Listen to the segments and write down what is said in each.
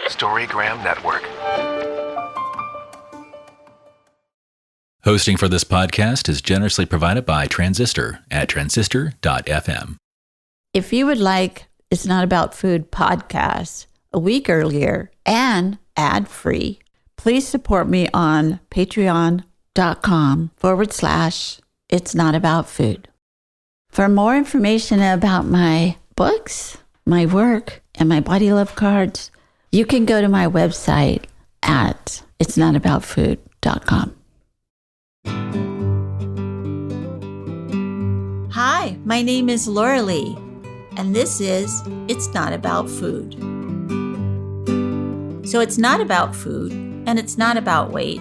Storygram Network. Hosting for this podcast is generously provided by Transistor at transistor.fm. If you would like It's Not About Food podcast a week earlier and ad-free, please support me on patreon.com/It's Not About Food. For more information about my books, my work, and my Body Love cards, you can go to my website at itsnotaboutfood.com. Hi, my name is Laura Lee, and this is It's Not About Food. So it's not about food, and it's not about weight.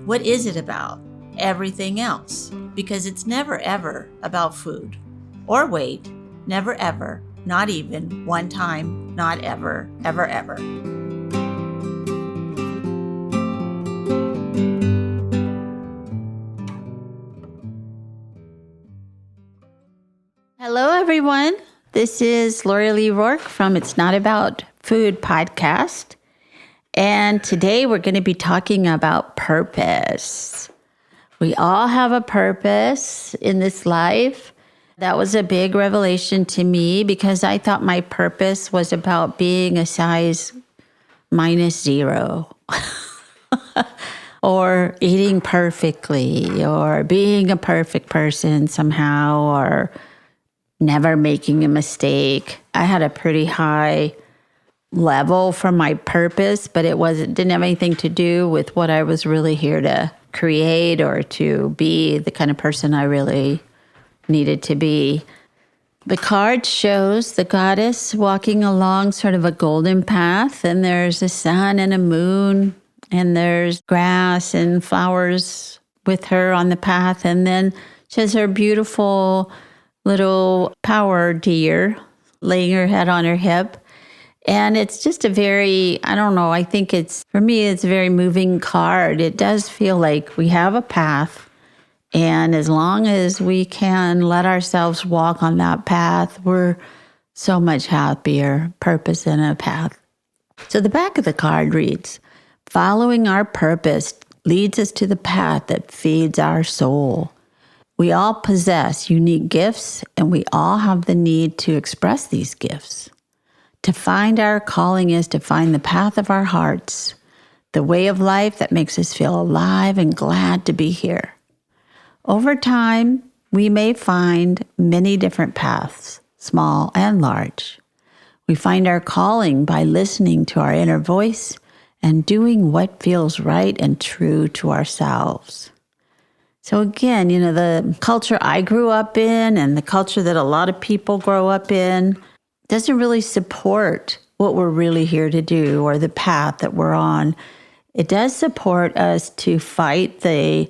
What is it about? Everything else, because it's never ever about food or weight, never ever, not even one time, not ever, ever, ever. Hello, everyone. This is Laura Lee Rourke from It's Not About Food podcast. And today we're going to be talking about purpose. We all have a purpose in this life. That was a big revelation to me because I thought my purpose was about being a size -0 or eating perfectly or being a perfect person somehow or never making a mistake. I had a pretty high level for my purpose, but didn't have anything to do with what I was really here to create or to be the kind of person I really needed to be. The card shows the goddess walking along sort of a golden path, and there's a sun and a moon, and there's grass and flowers with her on the path, and then she has her beautiful little power deer laying her head on her hip. And it's just a very, I think for me, it's a very moving card. It does feel like we have a path. And as long as we can let ourselves walk on that path, we're so much happier, purpose in a path. So the back of the card reads, following our purpose leads us to the path that feeds our soul. We all possess unique gifts, and we all have the need to express these gifts. To find our calling is to find the path of our hearts, the way of life that makes us feel alive and glad to be here. Over time, we may find many different paths, small and large. We find our calling by listening to our inner voice and doing what feels right and true to ourselves. So again, the culture I grew up in and the culture that a lot of people grow up in doesn't really support what we're really here to do or the path that we're on. It does support us to fight the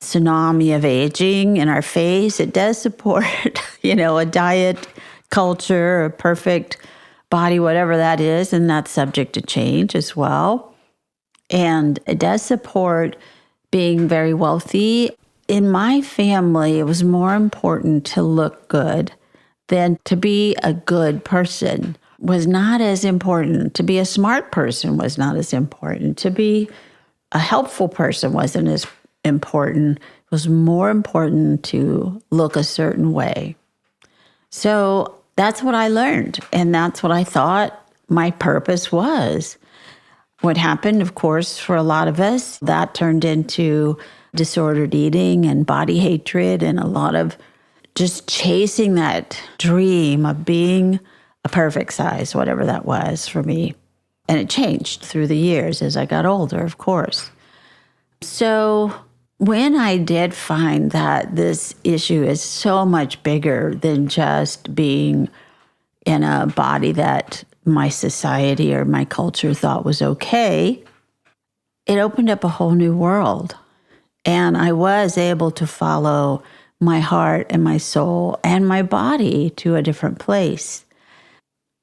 tsunami of aging in our face. It does support, a diet culture, a perfect body, whatever that is, and that's subject to change as well. And it does support being very wealthy. In my family, it was more important to look good than to be a good person. Was not as important. To be a smart person was not as important. To be a helpful person wasn't as important. It was more important to look a certain way. So that's what I learned, and that's what I thought my purpose was. What happened, of course, for a lot of us, that turned into disordered eating and body hatred and a lot of just chasing that dream of being a perfect size, whatever that was for me. And it changed through the years as I got older, of course. So when I did find that this issue is so much bigger than just being in a body that my society or my culture thought was okay, it opened up a whole new world. And I was able to follow my heart and my soul and my body to a different place.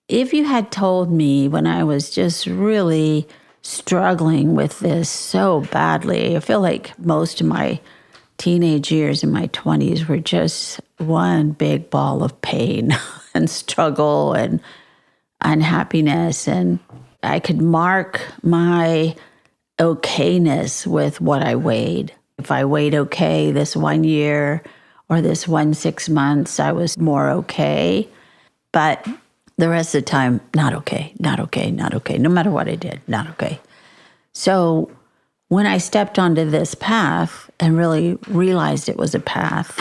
If you had told me when I was just really struggling with this so badly, I feel like most of my teenage years in my 20s were just one big ball of pain and struggle. And unhappiness, and I could mark my okayness with what I weighed. If I weighed okay this 1 year or this 6 months, I was more okay. But the rest of the time, not okay, not okay, not okay. No matter what I did, not okay. So when I stepped onto this path and really realized it was a path,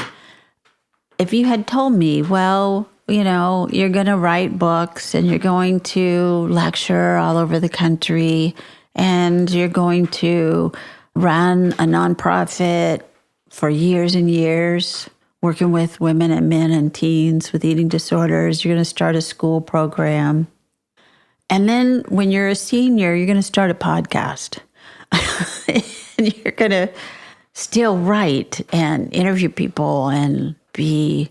if you had told me, well, you're going to write books and you're going to lecture all over the country and you're going to run a nonprofit for years and years, working with women and men and teens with eating disorders. You're going to start a school program. And then when you're a senior, you're going to start a podcast. And you're going to still write and interview people and be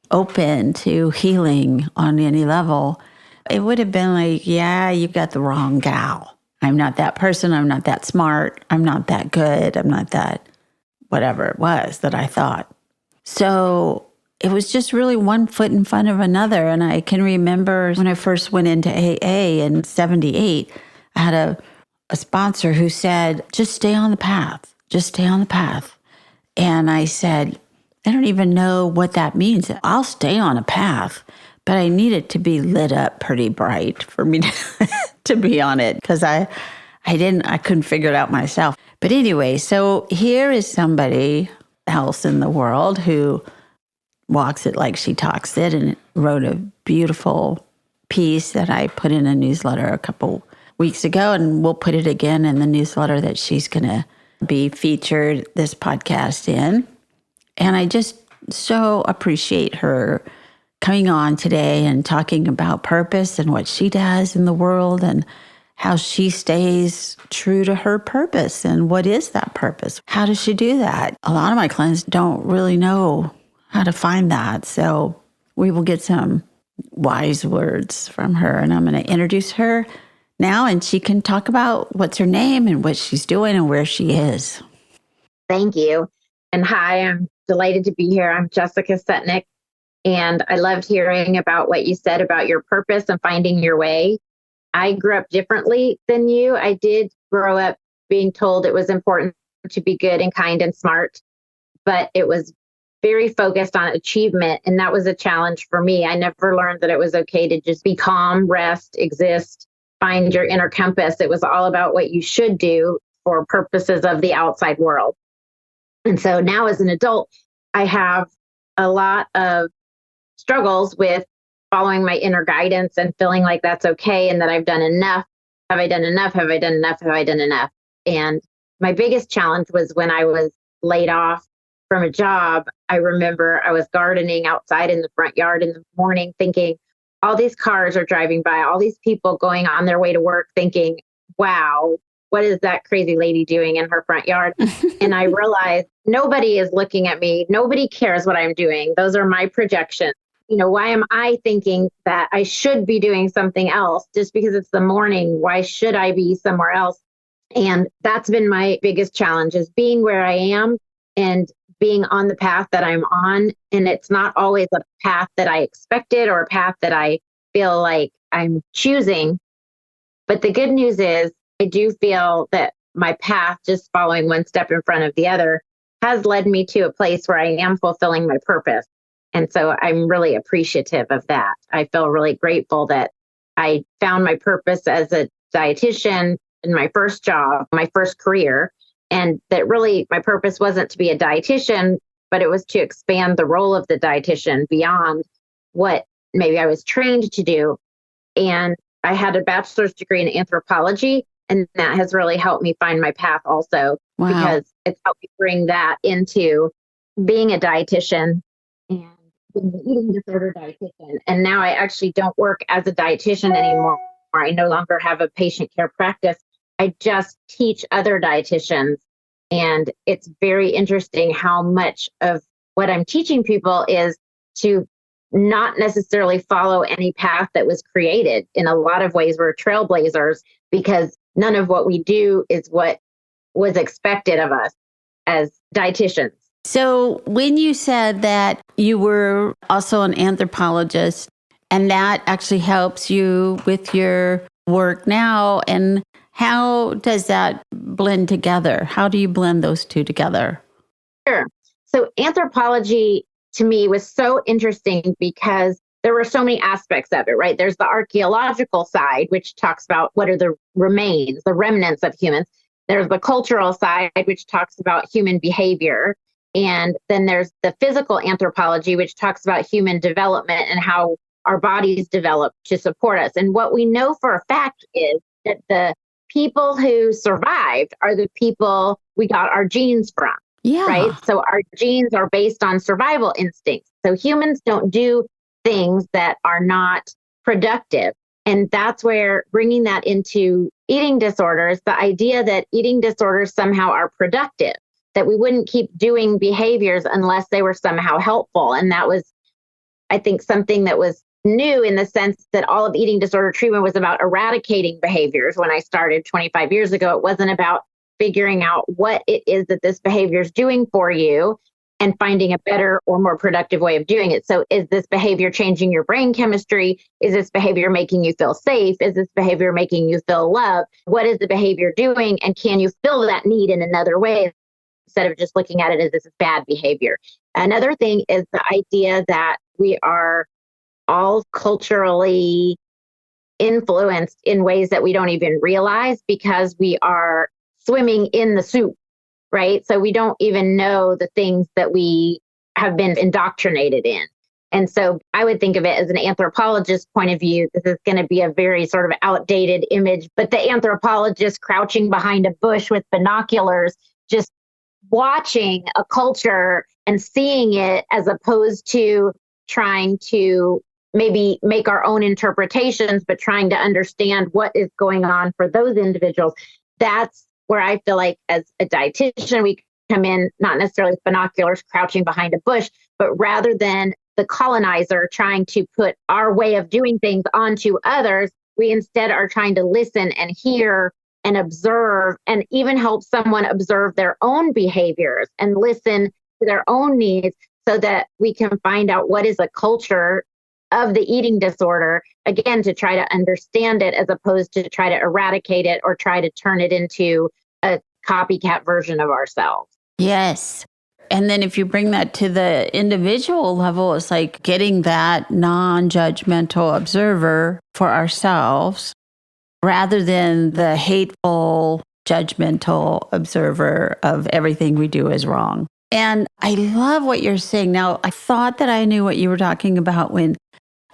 open to healing on any level. It would have been like, yeah, you got the wrong gal. I'm not that person. I'm not that smart. I'm not that good. I'm not that whatever it was that I thought. So it was just really one foot in front of another. And I can remember when I first went into AA in 78, I had a sponsor who said, just stay on the path. Just stay on the path. And I said, I don't even know what that means. I'll stay on a path, but I need it to be lit up pretty bright for me to be on it, because I couldn't figure it out myself. But anyway, so here is somebody else in the world who walks it like she talks it, and wrote a beautiful piece that I put in a newsletter a couple weeks ago, and we'll put it again in the newsletter that she's going to be featured this podcast in. And I just so appreciate her coming on today and talking about purpose and what she does in the world and how she stays true to her purpose. And what is that purpose? How does she do that? A lot of my clients don't really know how to find that. So we will get some wise words from her, and I'm going to introduce her now, and she can talk about what's her name and what she's doing and where she is. Thank you. And hi, I'm delighted to be here. I'm Jessica Setnick, and I loved hearing about what you said about your purpose and finding your way. I grew up differently than you. I did grow up being told it was important to be good and kind and smart, but it was very focused on achievement. And that was a challenge for me. I never learned that it was okay to just be calm, rest, exist, find your inner compass. It was all about what you should do for purposes of the outside world. And so now as an adult, I have a lot of struggles with following my inner guidance and feeling like that's okay and that I've done enough. Have I done enough? Have I done enough? Have I done enough? And my biggest challenge was when I was laid off from a job. I remember I was gardening outside in the front yard in the morning thinking, all these cars are driving by, all these people going on their way to work thinking, wow, what is that crazy lady doing in her front yard? And I realized nobody is looking at me. Nobody cares what I'm doing. Those are my projections. Why am I thinking that I should be doing something else just because it's the morning? Why should I be somewhere else? And that's been my biggest challenge, is being where I am and being on the path that I'm on. And it's not always a path that I expected or a path that I feel like I'm choosing. But the good news is I do feel that my path, just following one step in front of the other, has led me to a place where I am fulfilling my purpose. And so I'm really appreciative of that. I feel really grateful that I found my purpose as a dietitian in my first job, my first career, and that really my purpose wasn't to be a dietitian, but it was to expand the role of the dietitian beyond what maybe I was trained to do. And I had a bachelor's degree in anthropology, and that has really helped me find my path also. Wow. Because it's helped me bring that into being a dietitian and being an eating disorder dietitian. And now I actually don't work as a dietitian anymore. I no longer have a patient care practice. I just teach other dietitians. And it's very interesting how much of what I'm teaching people is to not necessarily follow any path that was created. In a lot of ways, we're trailblazers because none of what we do is what was expected of us as dietitians. So when you said that you were also an anthropologist And that actually helps you with your work now. And how does that blend together? How do you blend those two together? Sure. So anthropology to me was so interesting because there were so many aspects of it, right? There's the archaeological side, which talks about what are the remains, the remnants of humans. There's the cultural side, which talks about human behavior. And then there's the physical anthropology, which talks about human development and how our bodies develop to support us. And what we know for a fact is that the people who survived are the people we got our genes from. Yeah. Right. So our genes are based on survival instincts. So humans don't do things that are not productive. And that's where bringing that into eating disorders, the idea that eating disorders somehow are productive, that we wouldn't keep doing behaviors unless they were somehow helpful. And that was, I think, something that was new in the sense that all of eating disorder treatment was about eradicating behaviors. When I started 25 years ago, it wasn't about figuring out what it is that this behavior is doing for you and finding a better or more productive way of doing it. So is this behavior changing your brain chemistry? Is this behavior making you feel safe? Is this behavior making you feel loved? What is the behavior doing? And can you fill that need in another way instead of just looking at it as this is bad behavior? Another thing is the idea that we are all culturally influenced in ways that we don't even realize because we are swimming in the soup, right? So we don't even know the things that we have been indoctrinated in. And so I would think of it as an anthropologist's point of view. This is going to be a very sort of outdated image, but the anthropologist crouching behind a bush with binoculars, just watching a culture and seeing it as opposed to trying to maybe make our own interpretations, but trying to understand what is going on for those individuals. That's where I feel like as a dietitian, we come in not necessarily with binoculars crouching behind a bush, but rather than the colonizer trying to put our way of doing things onto others, we instead are trying to listen and hear and observe and even help someone observe their own behaviors and listen to their own needs so that we can find out what is a culture of the eating disorder, again, to try to understand it as opposed to try to eradicate it or try to turn it into a copycat version of ourselves. Yes. And then if you bring that to the individual level, it's like getting that non-judgmental observer for ourselves rather than the hateful, judgmental observer of everything we do is wrong. And I love what you're saying. Now, I thought that I knew what you were talking about when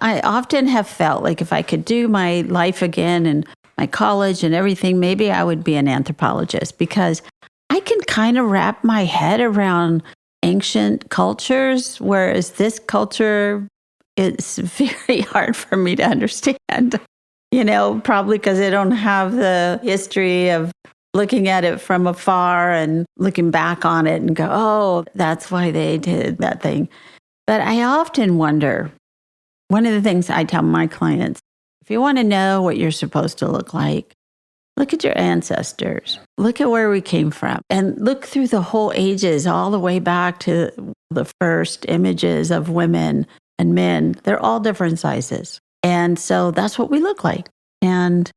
I often have felt like if I could do my life again and my college and everything, maybe I would be an anthropologist because I can kind of wrap my head around ancient cultures, whereas this culture is very hard for me to understand, probably because I don't have the history of looking at it from afar and looking back on it and go, oh, that's why they did that thing. But I often wonder, one of the things I tell my clients, if you want to know what you're supposed to look like, look at your ancestors, look at where we came from, and look through the whole ages, all the way back to the first images of women and men. They're all different sizes. And so that's what we look like. And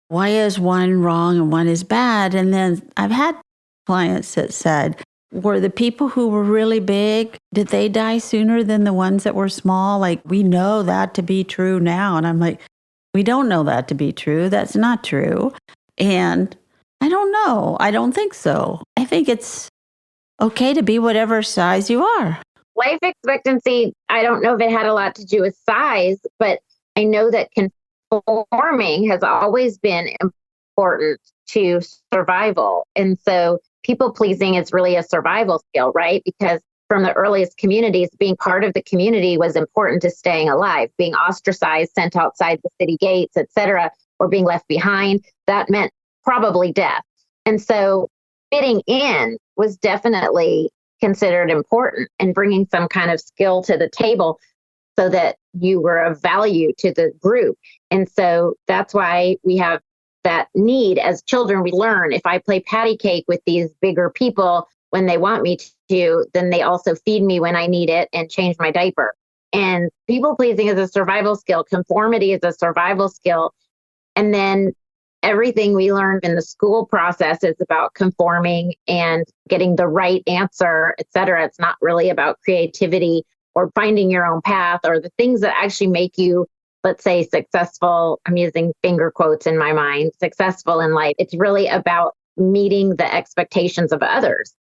why is one wrong and one is bad? And then I've had clients that said, were the people who were really big, did they die sooner than the ones that were small? Like, we know that to be true now. And I'm like, we don't know that to be true. That's not true. And I don't know. I don't think so. I think it's okay to be whatever size you are. Life expectancy, I don't know if it had a lot to do with size, but I know that conforming has always been important to survival. And so people pleasing is really a survival skill, right? Because from the earliest communities, being part of the community was important to staying alive. Being ostracized, sent outside the city gates, et cetera, or being left behind, that meant probably death. And so fitting in was definitely considered important and bringing some kind of skill to the table so that you were of value to the group. And so that's why we have that need as children. We learn if I play patty cake with these bigger people when they want me to, then they also feed me when I need it and change my diaper. And people pleasing is a survival skill. Conformity is a survival skill. And then everything we learned in the school process is about conforming and getting the right answer, et cetera. It's not really about creativity or finding your own path or the things that actually make you, let's say, successful. I'm using finger quotes in my mind, successful in life. It's really about meeting the expectations of others.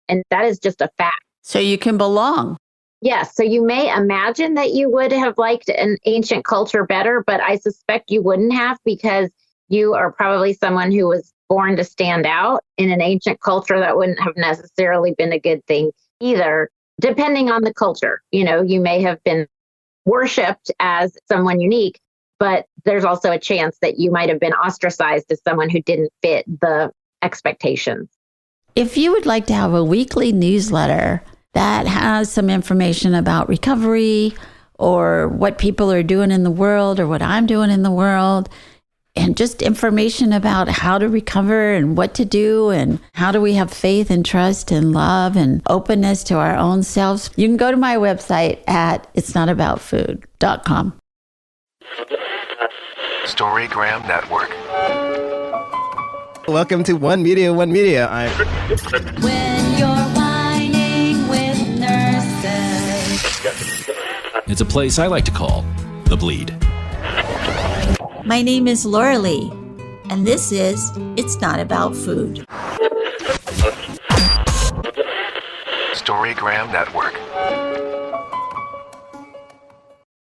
And that is just a fact. So you can belong. Yes. So you may imagine that you would have liked an ancient culture better, but I suspect you wouldn't have, because you are probably someone who was born to stand out in an ancient culture. That wouldn't have necessarily been a good thing either, depending on the culture. You know, you may have been worshipped as someone unique, but there's also a chance that you might have been ostracized as someone who didn't fit the expectations. If you would like to have a weekly newsletter that has some information about recovery or what people are doing in the world or what I'm doing in the world, and just information about how to recover and what to do and how do we have faith and trust and love and openness to our own selves, you can go to my website at itsnotaboutfood.com. Storygram Network. Welcome to One Media, One Media. When you're whining with nurses. It's a place I like to call The Bleed. My name is Laura Lee, and this is It's Not About Food. Storygram Network.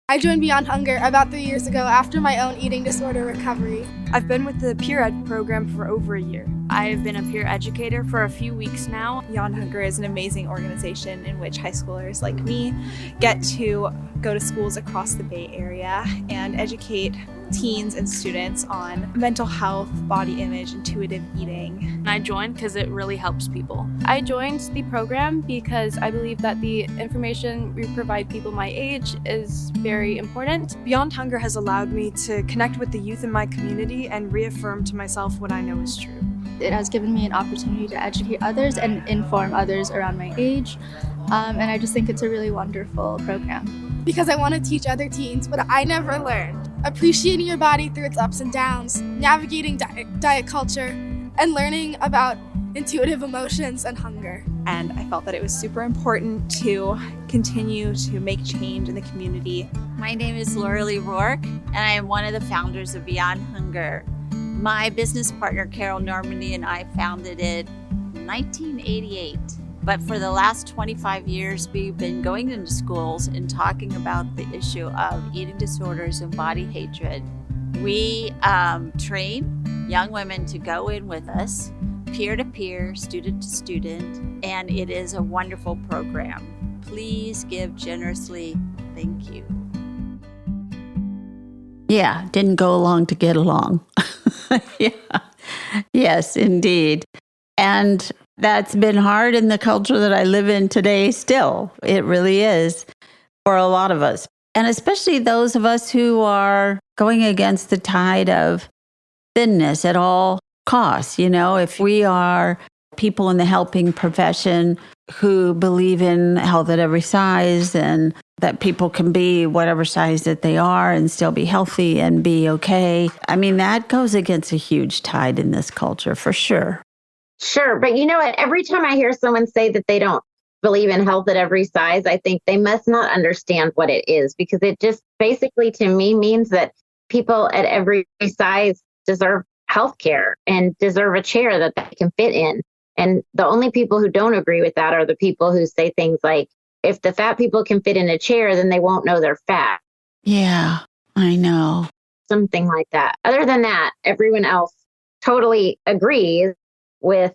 I joined Beyond Hunger about 3 years ago after my own eating disorder recovery. I've been with the Peer Ed program for over a year. I've been a peer educator for a few weeks now. Beyond Hunger is an amazing organization in which high schoolers like me get to go to schools across the Bay Area and educate teens and students on mental health, body image, intuitive eating. And I joined because it really helps people. I joined the program because I believe that the information we provide people my age is very important. Beyond Hunger has allowed me to connect with the youth in my community and reaffirm to myself what I know is true. It has given me an opportunity to educate others and inform others around my age. And I just think it's a really wonderful program. Because I want to teach other teens what I never learned. Appreciating your body through its ups and downs, navigating diet culture, and learning about intuitive emotions and hunger. And I felt that it was super important to continue to make change in the community. My name is Laura Lee Rourke, and I am one of the founders of Beyond Hunger. My business partner, Carol Normandy, and I founded it in 1988. But for the last 25 years, we've been going into schools and talking about the issue of eating disorders and body hatred. We train young women to go in with us, peer to peer, student to student, and it is a wonderful program. Please give generously. Thank you. Yeah, didn't go along to get along. Yeah. Yes, indeed. And that's been hard in the culture that I live in today still. It really is for a lot of us. And especially those of us who are going against the tide of thinness at all costs. You know, if we are people in the helping profession who believe in health at every size and that people can be whatever size that they are and still be healthy and be okay. I mean, that goes against a huge tide in this culture for sure. Sure. But you know what? Every time I hear someone say that they don't believe in health at every size, I think they must not understand what it is, because it just basically to me means that people at every size deserve health care and deserve a chair that they can fit in. And the only people who don't agree with that are the people who say things like, if the fat people can fit in a chair, then they won't know they're fat. Yeah, I know. Something like that. Other than that, everyone else totally agrees with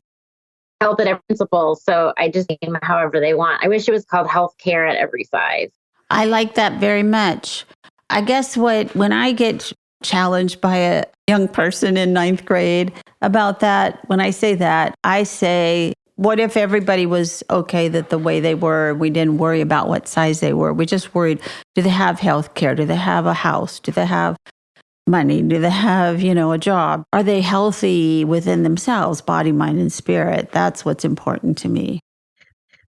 health at every principle. So I just name it however they want. I wish it was called health care at every size. I like that very much. I guess when I get challenged by a young person in 9th grade about that, when I say that, I say, what if everybody was okay that the way they were, we didn't worry about what size they were. We just worried, do they have health care? Do they have a house? Do they have money? Do they have, a job? Are they healthy within themselves, body, mind, and spirit? That's what's important to me.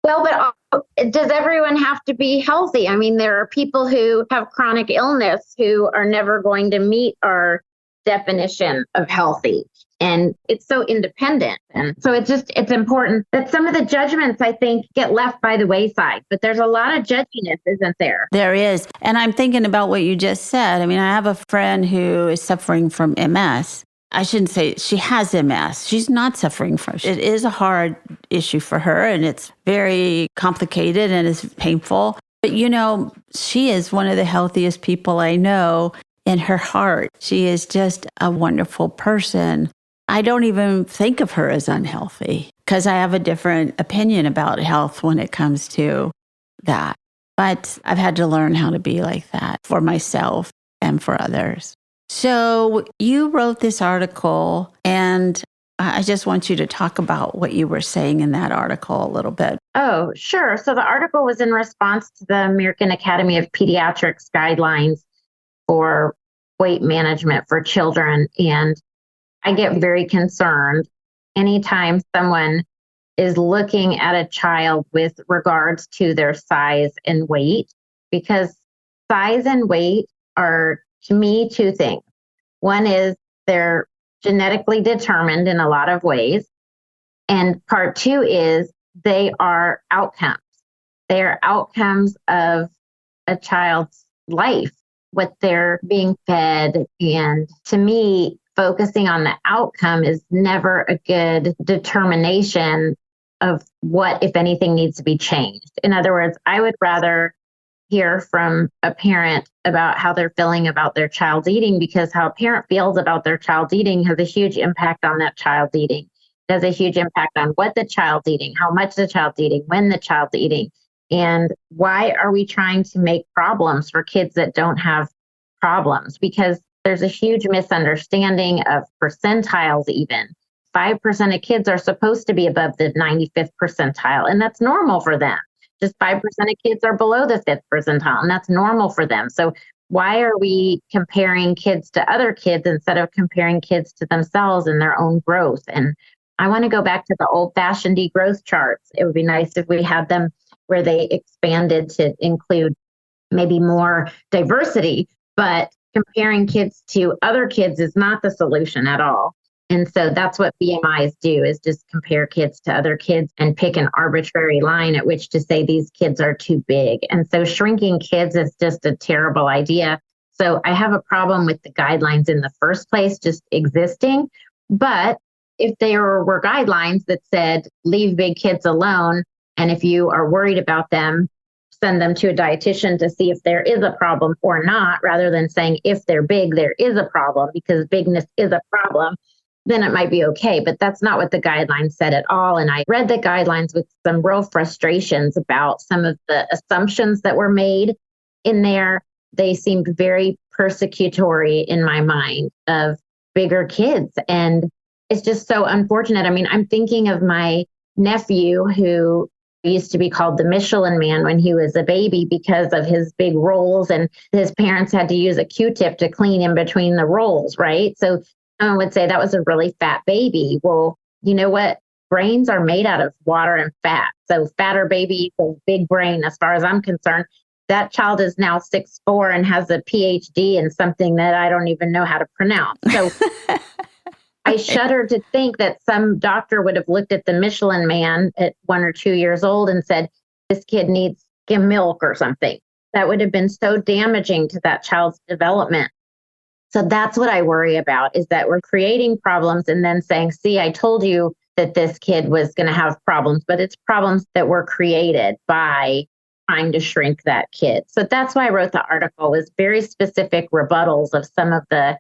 Well, but does everyone have to be healthy? I mean, there are people who have chronic illness who are never going to meet our definition of healthy. And it's so independent. And so it's important that some of the judgments, I think, get left by the wayside. But there's a lot of judginess, isn't there? There is. And I'm thinking about what you just said. I mean, I have a friend who is suffering from MS. I shouldn't say she has MS. She's not suffering from it. It is a hard issue for her, and it's very complicated and it's painful. But, she is one of the healthiest people I know in her heart. She is just a wonderful person. I don't even think of her as unhealthy because I have a different opinion about health when it comes to that. But I've had to learn how to be like that for myself and for others. So you wrote this article, and I just want you to talk about what you were saying in that article a little bit. Oh, sure. So the article was in response to the American Academy of Pediatrics guidelines for weight management for children. And I get very concerned anytime someone is looking at a child with regards to their size and weight, because size and weight are, to me, two things. One is they're genetically determined in a lot of ways. And part two is they are outcomes. They are outcomes of a child's life, what they're being fed. And to me, focusing on the outcome is never a good determination of what, if anything, needs to be changed. In other words, I would rather hear from a parent about how they're feeling about their child's eating, because how a parent feels about their child's eating has a huge impact on that child's eating. It has a huge impact on what the child's eating, how much the child's eating, when the child's eating. And why are we trying to make problems for kids that don't have problems? Because there's a huge misunderstanding of percentiles even. 5% of kids are supposed to be above the 95th percentile, and that's normal for them. Just 5% of kids are below the 5th percentile, and that's normal for them. So why are we comparing kids to other kids instead of comparing kids to themselves and their own growth? And I want to go back to the old-fashioned degrowth charts. It would be nice if we had them where they expanded to include maybe more diversity, but comparing kids to other kids is not the solution at all. And so that's what BMIs do, is just compare kids to other kids and pick an arbitrary line at which to say these kids are too big. And so shrinking kids is just a terrible idea. So I have a problem with the guidelines in the first place just existing. But if there were guidelines that said leave big kids alone, and if you are worried about them, send them to a dietitian to see if there is a problem or not, rather than saying if they're big, there is a problem, because bigness is a problem, then it might be okay. But that's not what the guidelines said at all. And I read the guidelines with some real frustrations about some of the assumptions that were made in there. They seemed very persecutory in my mind of bigger kids. And it's just so unfortunate. I mean, I'm thinking of my nephew who used to be called the Michelin Man when he was a baby because of his big rolls, and his parents had to use a Q-tip to clean in between the rolls, right? So someone would say that was a really fat baby. Well, you know what? Brains are made out of water and fat. So fatter baby equals big brain, as far as I'm concerned. That child is now 6'4" and has a PhD in something that I don't even know how to pronounce. So I shudder to think that some doctor would have looked at the Michelin Man at 1 or 2 years old and said, this kid needs skim milk or something. That would have been so damaging to that child's development. So that's what I worry about, is that we're creating problems and then saying, see, I told you that this kid was going to have problems, but it's problems that were created by trying to shrink that kid. So that's why I wrote the article, was very specific rebuttals of some of the,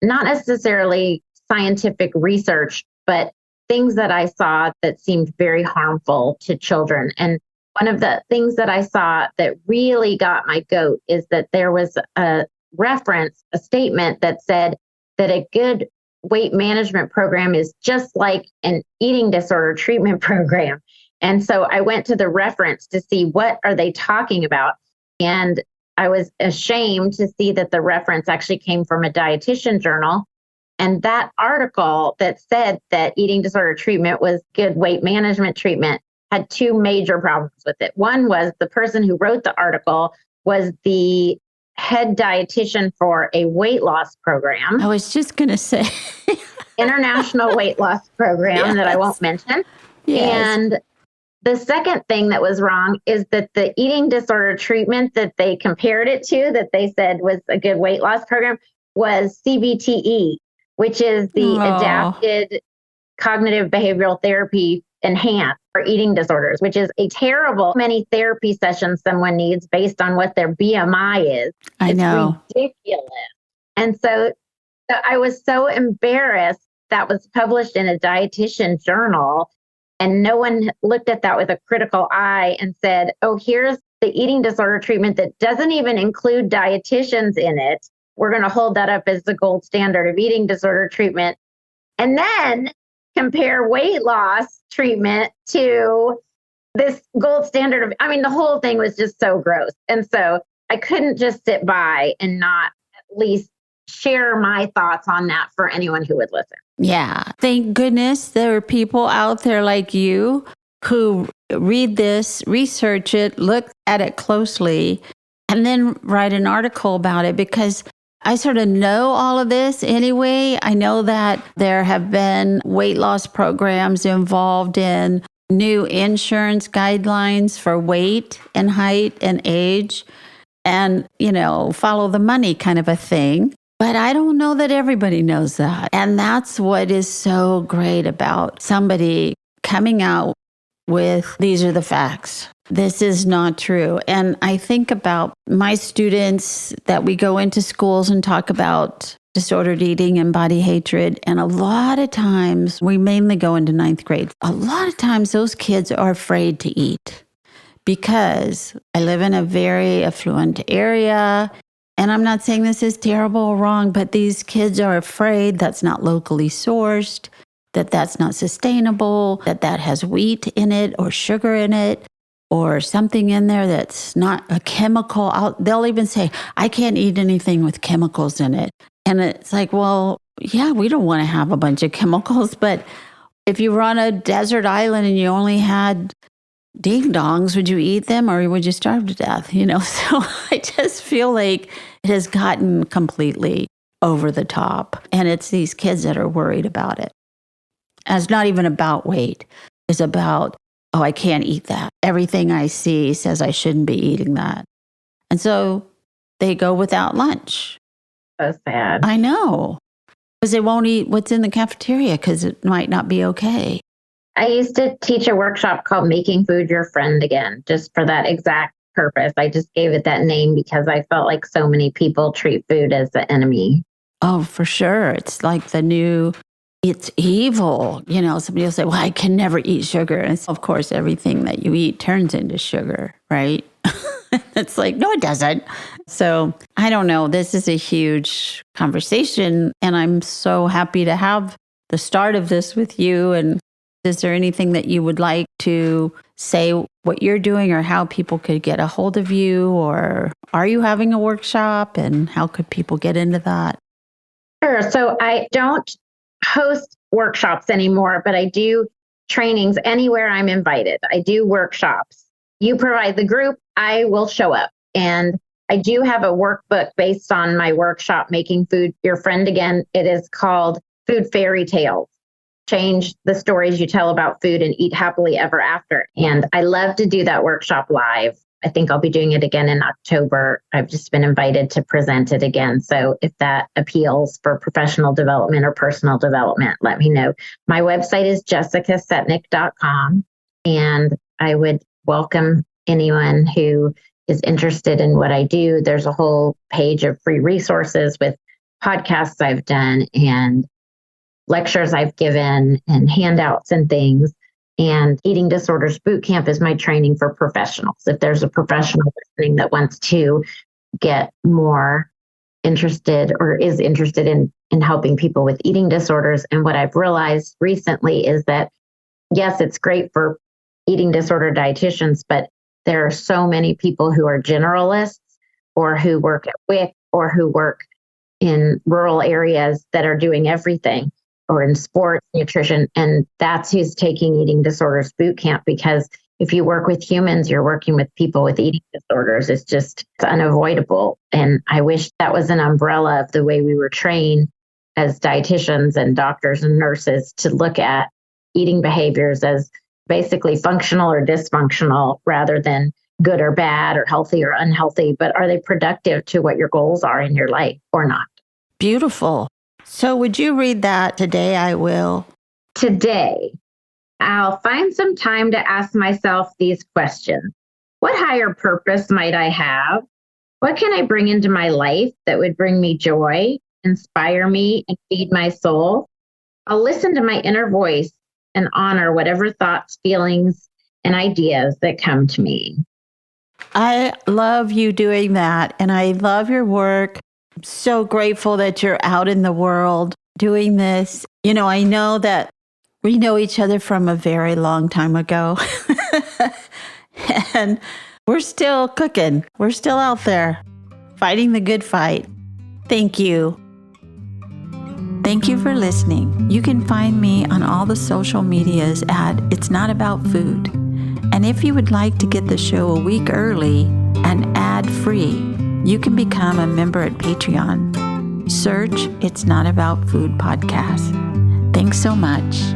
not necessarily scientific research, but things that I saw that seemed very harmful to children. And one of the things that I saw that really got my goat is that there was a reference, a statement that said that a good weight management program is just like an eating disorder treatment program. And so I went to the reference to see what are they talking about. And I was ashamed to see that the reference actually came from a dietitian journal. And that article that said that eating disorder treatment was good weight management treatment had two major problems with it. One was the person who wrote the article was the head dietitian for a weight loss program. I was just going to say. International weight loss program that I won't mention. Yes. And the second thing that was wrong is that the eating disorder treatment that they compared it to, that they said was a good weight loss program, was CBTE, which is the Adapted Cognitive Behavioral Therapy Enhanced for eating disorders, which is a terrible many therapy sessions someone needs based on what their BMI is. I know. Ridiculous. And so I was so embarrassed that was published in a dietitian journal, and no one looked at that with a critical eye and said, oh, here's the eating disorder treatment that doesn't even include dietitians in it. We're going to hold that up as the gold standard of eating disorder treatment. And then compare weight loss treatment to this gold standard of, the whole thing was just so gross. And so I couldn't just sit by and not at least share my thoughts on that for anyone who would listen. Yeah. Thank goodness there are people out there like you who read this, research it, look at it closely, and then write an article about it, because I sort of know all of this anyway. I know that there have been weight loss programs involved in new insurance guidelines for weight and height and age and, follow the money kind of a thing. But I don't know that everybody knows that. And that's what is so great about somebody coming out with, these are the facts. This is not true. And I think about my students that we go into schools and talk about disordered eating and body hatred. And a lot of times, we mainly go into 9th grade. A lot of times those kids are afraid to eat because I live in a very affluent area. And I'm not saying this is terrible or wrong, but these kids are afraid that's not locally sourced, that that's not sustainable, that that has wheat in it or sugar in it or something in there that's not a chemical. They'll even say, I can't eat anything with chemicals in it. And it's like, well, yeah, we don't want to have a bunch of chemicals, but if you were on a desert island and you only had ding-dongs, would you eat them or would you starve to death? So I just feel like it has gotten completely over the top. And it's these kids that are worried about it. And it's not even about weight. It's about, oh, I can't eat that. Everything I see says I shouldn't be eating that. And so they go without lunch. So sad. I know. Because they won't eat what's in the cafeteria because it might not be okay. I used to teach a workshop called Making Food Your Friend Again, just for that exact purpose. I just gave it that name because I felt like so many people treat food as the enemy. Oh, for sure. It's like it's evil. Somebody will say, well, I can never eat sugar. And of course, everything that you eat turns into sugar, right? It's like, no, it doesn't. So I don't know. This is a huge conversation. And I'm so happy to have the start of this with you. And is there anything that you would like to say what you're doing or how people could get a hold of you? Or are you having a workshop and how could people get into that? Sure. So I don't host workshops anymore, but I do trainings anywhere I'm invited. I do workshops. You provide the group, I will show up. And I do have a workbook based on my workshop, Making Food Your Friend Again. It is called Food Fairy Tales. Change the stories you tell about food and eat happily ever after. And I love to do that workshop live. I think I'll be doing it again in October. I've just been invited to present it again. So if that appeals for professional development or personal development, let me know. My website is jessicasetnick.com. And I would welcome anyone who is interested in what I do. There's a whole page of free resources with podcasts I've done and lectures I've given and handouts and things. And Eating Disorders Bootcamp is my training for professionals. If there's a professional listening that wants to get more interested or is interested in helping people with eating disorders. And what I've realized recently is that, yes, it's great for eating disorder dietitians, but there are so many people who are generalists or who work at WIC or who work in rural areas that are doing everything. or in sports nutrition. And that's who's taking eating disorders boot camp, because if you work with humans, you're working with people with eating disorders. It's unavoidable. And I wish that was an umbrella of the way we were trained as dietitians and doctors and nurses to look at eating behaviors as basically functional or dysfunctional rather than good or bad or healthy or unhealthy. But are they productive to what your goals are in your life or not? Beautiful. So would you read that? Today I will. Today, I'll find some time to ask myself these questions. What higher purpose might I have? What can I bring into my life that would bring me joy, inspire me, and feed my soul? I'll listen to my inner voice and honor whatever thoughts, feelings, and ideas that come to me. I love you doing that, and I love your work. I'm so grateful that you're out in the world doing this. I know that we know each other from a very long time ago, and we're still cooking. We're still out there fighting the good fight. Thank you. Thank you for listening. You can find me on all the social medias at It's Not About Food. And if you would like to get the show a week early and ad-free, you can become a member at Patreon. Search It's Not About Food podcast. Thanks so much.